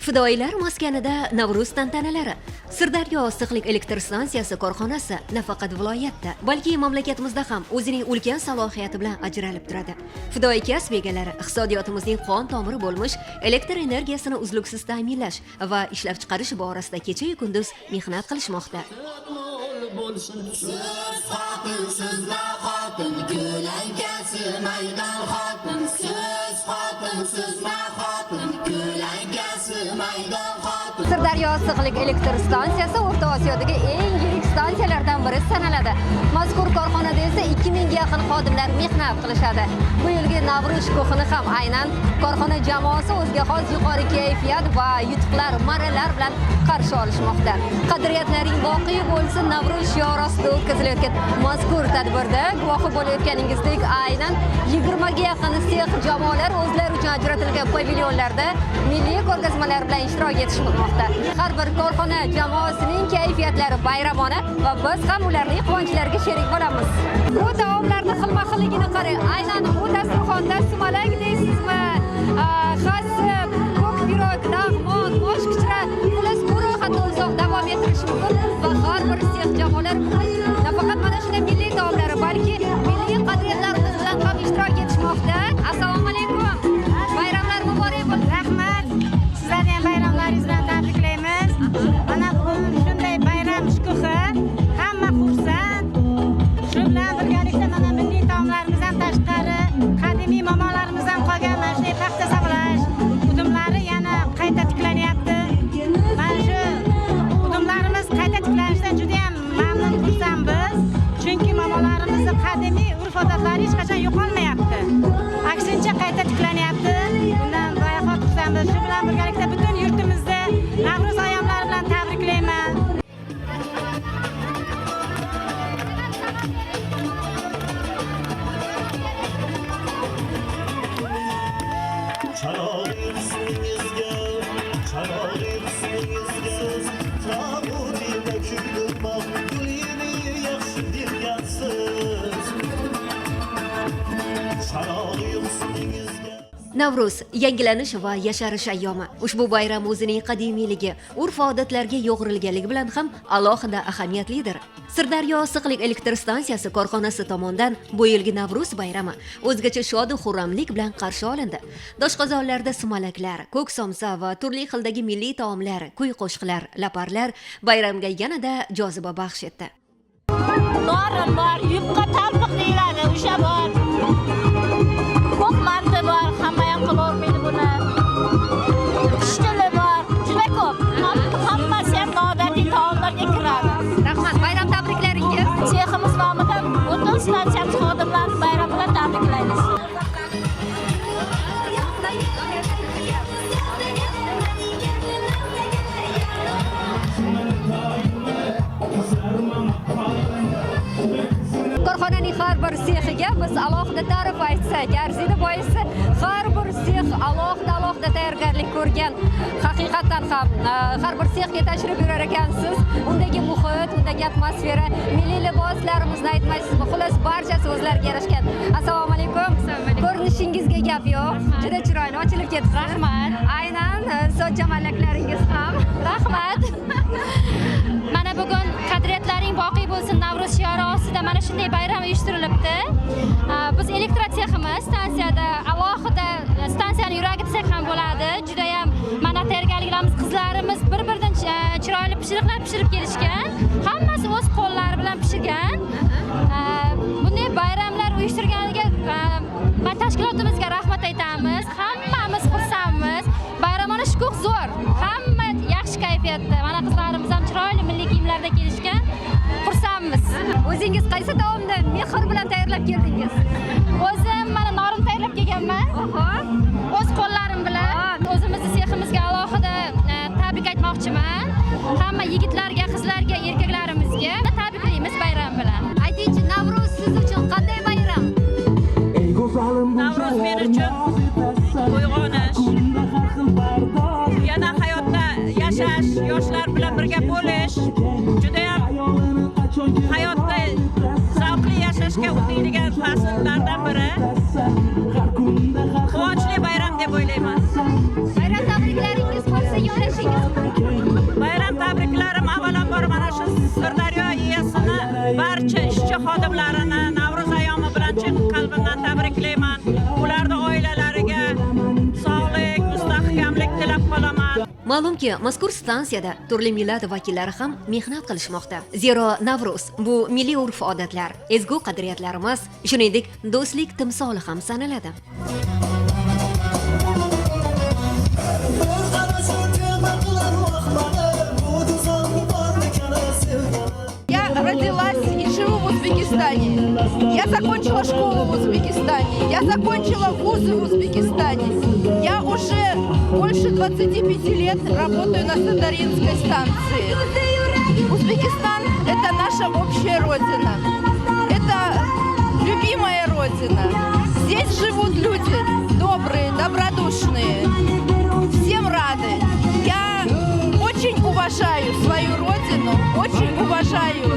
Fidoyilar maskanida Navruz tantanalari. Sirdaryo issiqlik elektr stansiyasi korxonasi nafaqat viloyatda, balki mamlakatimizda ham o'zining ulkan salohiyati bilan ajralib turadi. Fidoyi kasb egalari iqtisodiyotimizning qon tomiri bo'lmish elektr energiyasini uzluksiz ta'minlash va ishlab chiqarish borasida kecha-yu kunduz mehnat qilishmoqda. Sirdaryo issiqlik elektr stansiyasi O'rta Osiyodagi eng yirik stansiyalardan biri sanaladi. Mazkur korxonada esa 2000 ga yaqin xodimlar mehnat qilishadi. Bu yilgi Navruz shukuhini ham aynan korxona jamoasi o'ziga xos yuqori kayfiyat va yutuqlar, marralar bilan qarshi olishmoqda. Qadriyatlaring voqea bo'lsin, Navruz shiori ostida o'tkazilayotgan mazkur tadbirda guvohi bo'layotganingizdek aynan 20 ga yaqin sex jamoalar o'zlari uchun ajratilgan pavilyonlarda milliy ko'rgazmalar bilan ishtirok etishmoqda. Har bir korxona jamoasining kayfiyatlari bayramona va biz ham ularning quvonchlariga sherik bo'lamiz. Bu taomlarning xilma-xilligini qarang. Aynan bu dasturxonda sumalak deysizmi? Xasib, ko'k pirog, dag'mon, moshkichra, plus bu ro'yxatni uzoq davom ettirish mumkin va har bir sex jamoalar nafaqat mana shunday milliy taomlari, balki milliy qadriyatlarimiz bilan ham ishtirok etishmoqda. Assalomu alaykum. Bayramlar muborak bo'lsin. Rahmat. Sizlarni ham bayramlaringiz bilan tabriklaymiz. Mana bugun shunday bayram shukuhi, hamma xursand. Shu bilan birgalikda mana milliy taomlarimizdan tashqari qadimiy momolarimiz ham qolgan mana shunday paxta savlash udumlari yana qayta tiklanyapti. Mana shu udumlarimiz qayta tiklanishidan juda ham mamnun xursandmiz. Chunki momolarimizni qadimiy urf-odatlari hech qachon yo'qolmayapti. Aksincha qayta tiklanyapti. Bundan bayaqa xursandmiz. Shu bilan birgalikda butun yurtimizda Navruz ayyomlari bilan tabriklayman. Navruz yangilanish va yasharish ayyomi. Ushbu bayram o'zining qadimiyligi, urf-odatlarga yo'g'rilganligi bilan ham alohida ahamiyatlidir. Sirdaryo issiqlik elektr stansiyasi korxonasi tomonidan bu yilgi Navruz bayrami o'zgacha shod-u xurramlik bilan qarshi olindi. Doshqozonlarda sumalaklar, ko'k somsa va turli xildagi milliy taomlar, kuy-qo'shiqlar, laparlar bayramga yanada joziba baxsh etdi. Bor, yupqa talpiq deyiladi, o'sha bor. Ko'k manti bor, hamma ham qilolmaydi buni. Ishtili bor, juda ko'p. Hammasi ham odatiy taomlarga kiradi. Rahmat, bayram tabriklaringiz. Seximiz nomidan butun stansiyamiz xodimlarini bayram bilan tabriklaymiz. Korxonaning har bir sexiga biz alohida ta'rif aytsak arziydi, boisi har bir sex alohida tayyorgarlik ko'rgan. Haqiqatan ham har bir sexga tashrif buyurar ekansiz. Undagi muhit, undagi atmosfera, milliy liboslarimizni aytmaysizmi? Xullas barchasi o'zlariga yarashgan. Assalomu alaykum. Ko'rinishingizga gap yo'q. Juda chiroyli, ochilib ketdi. Rahmat. Aynan soch jamallaklaringiz ham. Rahmat. Mana bugun qadriyatlaring boqiy bo'lsin Navruz shiori ostida mana shunday bayram uyushtirilibdi. Biz elektroteximiz stansiyada alohida stansiyani yuragi desak ham bo'ladi. Juda ham mana tayyorgarliklarimiz, qizlarimiz bir-biridan chiroyli pishiriqlar pishirib kelishgan. Hammasi o'z qo'llari bilan pishirgan. Bunday bayramlar uyushtirganiga tashkilotimizga rahmat aytamiz. Hammamiz xursandmiz. Bayramona shukuh zo'r. Hamma yaxshi kayfiyatda. Mana qizlarimiz ham chiroyli milliy kiyimlarda kelishgan. Xursandmiz. O'zingiz qaysi taomni mehr bilan tayyorlab keldingiz? O'zim mana norin tayyorlab kelganman. O'z qo'llarim bilan o'zimizni seximizga alohida tabrik aytmoqchiman. Hamma yigitlarga, qizlarga, erkaklarimizga tabriklaymiz bayram bilan. Aytingchi, Navruz siz uchun qanday bayram? Navruz men o'ynash, yoshlar bilan birga bo'lish juda ham hayotda zavqli yashashga undaydigan fasllardan biri. Quvonchli bayram deb o'ylayman. Bayram tabriklaringiz bo'lsa yo'lashingiz. Bayram tabriklarim avvalambor mana shu Sirdaryo IESini barcha ishchi xodimlarini Navro'z ayyomi bilan chin qalbimdan tabriklayman. Ularning oilalariga sog'lik, mustahkamlik tilab qolaman. Ma'lumki, mazkur stansiyada turli millat vakillari ham mehnat qilishmoqda. Zero Navro'z bu milliy urf-odatlar, ezgu qadriyatlarimiz, shuningdek, do'stlik timsoli ham sanaladi. Я родилась и живу в Узбекистане. Я закончила школу в Узбекистане. Я закончила вузы в Узбекистане. Я уже больше 25 лет работаю на Садаринской станции. Узбекистан – это наша общая родина. Это любимая родина. Здесь живут люди добрые, добродушные. Всем рады. Я очень уважаю свою родину, очень уважаю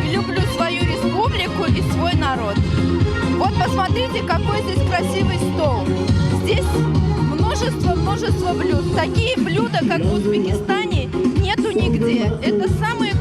и люблю свою республику и свой народ. Вот посмотрите, какой здесь красивый стол. Здесь множество блюд. Такие блюда, как в Узбекистане, нету нигде. Это самые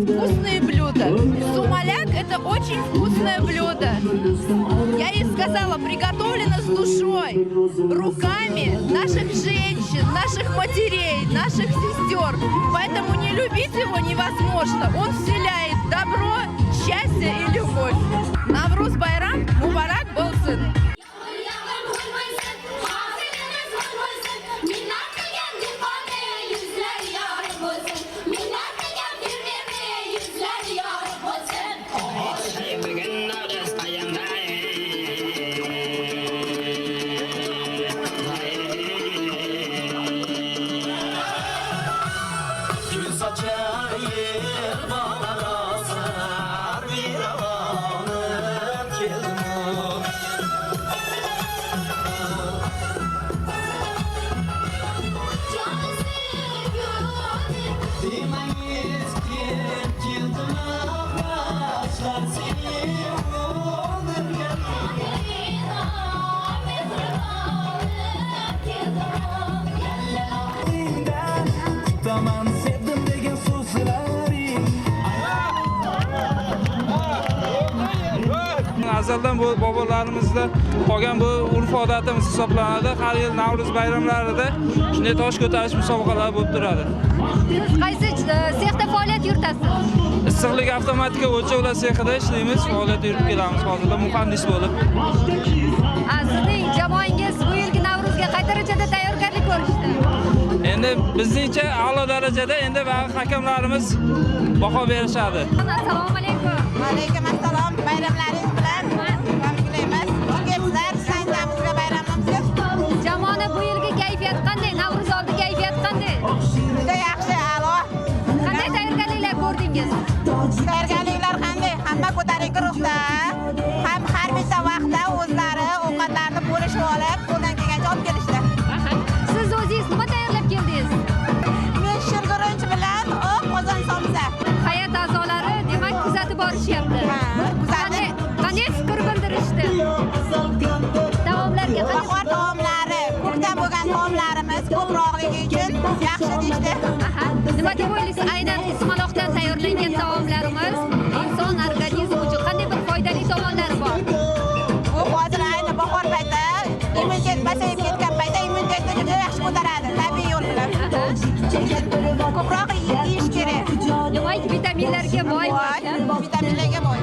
вкусные блюда. Сумаляк – это очень вкусное блюдо. Я ей сказала, приготовлено с душой, руками наших женщин, наших матерей, наших сестер. Поэтому не любить его невозможно. Он вселяет добро, счастье и любовь. Навруз Байрам, Мубарак болсын. Azaldan bu bobolarimizda qolgan bu urf-odatimiz hisoblanadi. Har yil Navro'z bayramlarida shunday tosh ko'tarish musobaqalari bo'lib turadi. Siz qaysi sexda faoliyat yuritasiz? Issiqlik avtomatika o'lchovlar sexida ishlaymiz, faoliyat yuritib kelamiz hozirda muhandis bo'lib. Sizning jamoangiz bu yilgi Navro'zga qay darajada tayyorgarlik ko'rishdi? Endi bizningcha a'lo darajada, endi hakamlarimiz baho berishadi. Assalomu alaykum. Va alaykum assalom. Bayramlaringiz bilan tabriklaymiz. Xushkelibsizlar. Santamizga bayramimizga. Jamoani bu yilgi kayfiyat qanday? Navro'z oldi kayfiyat qanday? Juda yaxshi, a'lo. Qanday tayyorgarliklar ko'rdingiz? Tayyorgarliklar qanday? Hamma ko'tarinki ruhda, ham har bitta vaqtda o'zlari ovqatlarni bo'lishib olib, qo'ldan kelgancha olib kelishdi. Siz o'zingiz nima tayyorlab keldingiz? Men shirgurinch bilan qozon somsa. Hay'at a'zolari demak kuzatib borishyapti. Qanday fikr bildirishdi? Taomlarga Bahor taomlari, ko'kdan bo'lgan taomlarimiz ko'proqligi uchun yaxshi deyishdi. Nima deb o'ylaysiz? Aynan ismaloqdan tayyorlangan taomlarimiz inson organizmi uchun qanday bir foydali tomonlari bor? Bu hozir ayni bahor payti, immunitet pasayib ketgan paytda immunitetni juda yaxshi ko'taradi, tabiiy yo'l bilan. Ko'proq yeyish kerak. Demak, vitaminlarga boy. Vitaminlarga boy.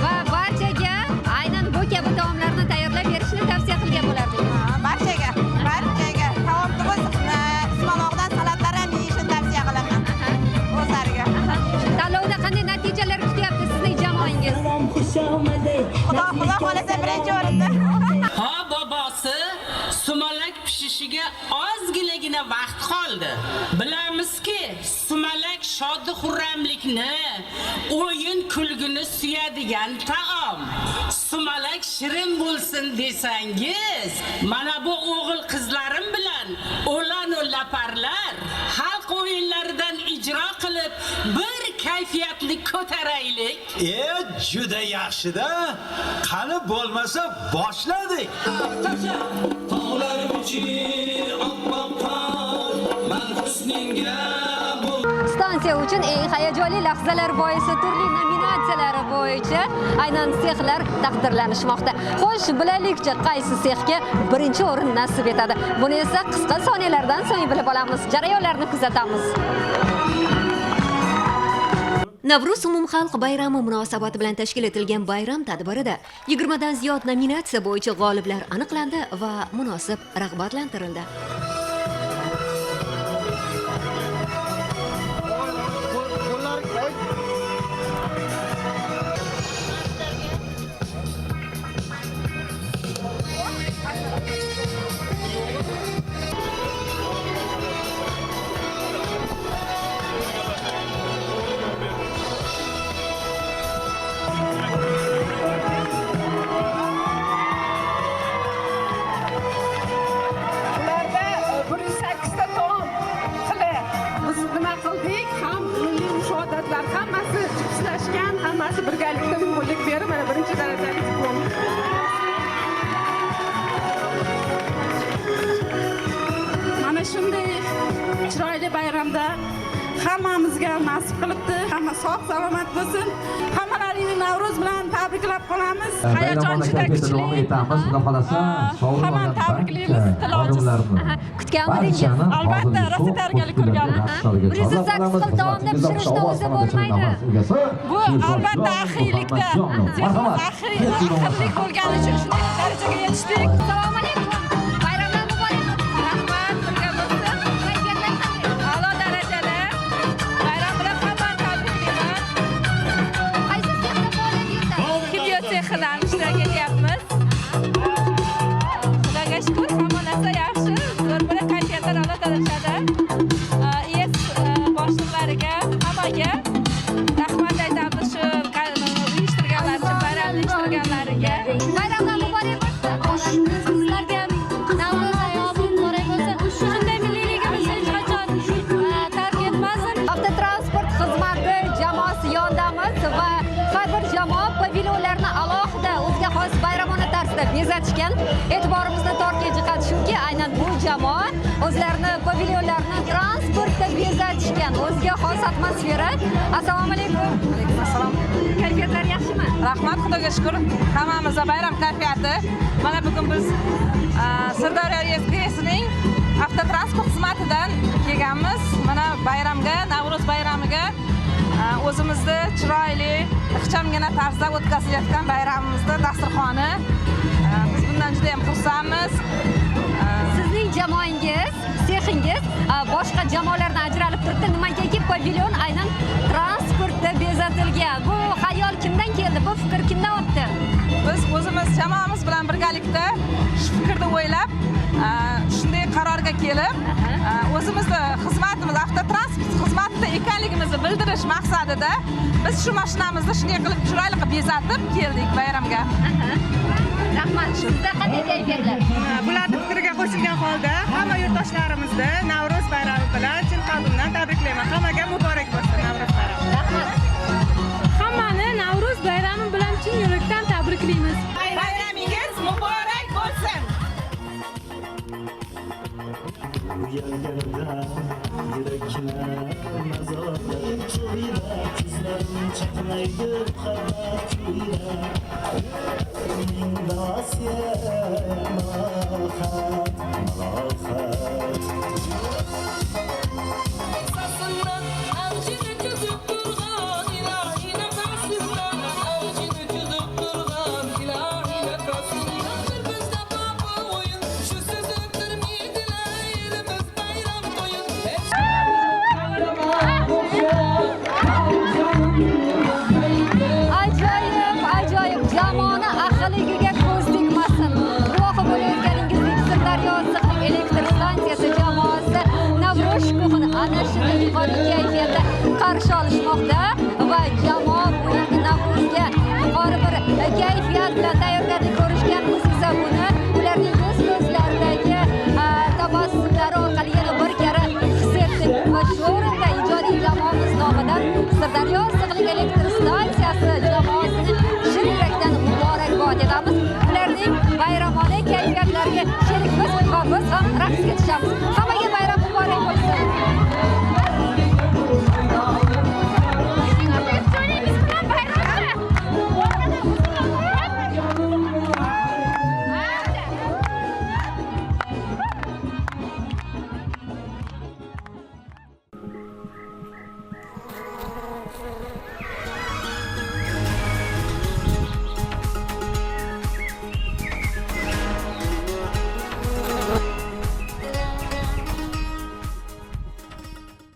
Va barchaga aynan bu kabi taomlarni tayyorlab berishni tavsiya qilgan bo'lardim. Barchaga taom tug'iz ismaloqdan salatlar ham yeyishni tavsiya qilaman o'zlariga. Tanlovda qanday natijalar kutyapti sizning jamoangiz? Xudo xolasa birinchi o'rinda. Ha bobosi sumalak pishishiga ozginagina vaqt qoldi. Bilamizki, sumalak shodi xurramlikni, o'yin kulguni suyadigan taom. Sumalak shirin bo'lsin desangiz, mana bu o'g'il qizlarim bilan o'lan laparlar bir kayfiyatli ko'taraylik. Juda yaxshi-da. Qani bo'lmasa boshladik. Stansiya uchun eng hayajonli lahzalar boisi turli nominatsiyalar bo'yicha aynan sexlar taqdirlanishmoqda. Xo'sh, bilaylikchi qaysi sexga birinchi o'rin nasib etadi. Buni esa qisqa soniyalardan so'ng bilib olamiz. Jarayonlarni kuzatamiz. Navruz umumxalq bayrami munosabati bilan tashkil etilgan bayram tadbirida 20 dan ziyod nominatsiya bo'yicha g'oliblar aniqlandi va munosib rag'batlantirildi. Hammasi birgalikda umidlik berib, mana birinchi darajali diplom. Mana shunday chiroyli bayramda hammamizga nasib qilibdi. Hamma sog' salomat bo'lsin. Hammalaringni Navruz bilan tabriklab qolamiz. Hayajon juda kuchli. Hamma tabriklaymiz, tilojiz. Kutganmidingiz? Albatta, rosa tayyorgarlik ko'rganman. 108 xil taomni pishirishda o'zi bo'lmaydi. Bu albatta axiylikda. Axiylik bo'lgani uchun shunday darajaga yetishdik. Assalomu alaykum. Bayramlar muborak. Rahmat, birga bo'lsin. A'lo darajada. Bayram bilan hammani tabriklayman. Qaysi sexda faoliyat yuritasiz? Kimyo sexidan ishtirok etyapmiz. Xudoga shukr, hamma narsa yaxshi. Zo'r bilan kayfiyatlar a'lo darajada. ES boshliqlariga, hammaga rahmat aytamiz shu uyushtirganlar uchun, bayramni uyushtirganlariga. Bayramlar muborak bo'lsin. Sizlarga ham Navruz ayyomi muborak bo'lsin. Shunday milliyligimiz hech qachon tark etmasin. Avtotransport xizmati jamoasi yondamiz va har bir jamoa pavilyonlarni alohida o'ziga xos bayramona tarzda bezatishgan. E'tiborimizni tortgan jihat shuki, aynan bu jamoa o'zlarini pavilyonlarini transportda bezatishgan. O'ziga xos atmosfera. Assalomu alaykum. Alaykum assalom. Kayfiyatlar yaxshimi? Rahmat, Xudoga shukr. Hammamizda bayram kayfiyati. Mana bugun biz Sirdaryo SGSning avtotransport xizmatidan kelganmiz. Mana bayramga, Navruz bayramiga o'zimizni chiroyli, ixchamgina tarzda o'tkazilayotgan bayramimizda dasturxoni. Biz bundan juda ham xursandmiz. Sizning jamoangiz, sexingiz boshqa jamoalardan ajralib turibdi. Nimagaki pavilyon aynan transportda bezatilgan. Bu xayol kimdan keldi? Bu fikr kimdan o'tdi? Biz o'zimiz jamoamiz bilan birgalikda shu fikrni o'ylab, shunday qarorga kelib, o'zimizni xizmatimiz avtotransport xizmatida ekanligimizni bildirish maqsadida biz shu mashinamizni shunday qilib chiroyli qilib bezatib keldik bayramga. Rahmat. Sizda qanday kayfiyatlar? Bularni fikriga qo'shilgan holda hamma yurtdoshlarimizni Navruz bayrami bilan chin qalbimdan tabriklayman. Hammaga muborak bo'lsin Navruz bayrami. Rahmat. Hammani Navruz bayrami bilan chin yurakdan tabriklaymiz. Bayramingiz muborak bo'lsin. Ajoyib jamoani ahligiga ko'z tegmasin. Guvohi bo'layotganingizdek Sirdaryo issiqlik elektr stansiyasi jamoasi Navruz kuxini ana shunday yuqori kayfiyatda qarshi olishmoqda va jamoa bu Navruzga yuqori bir kayfiyat bilan tayyorgarlik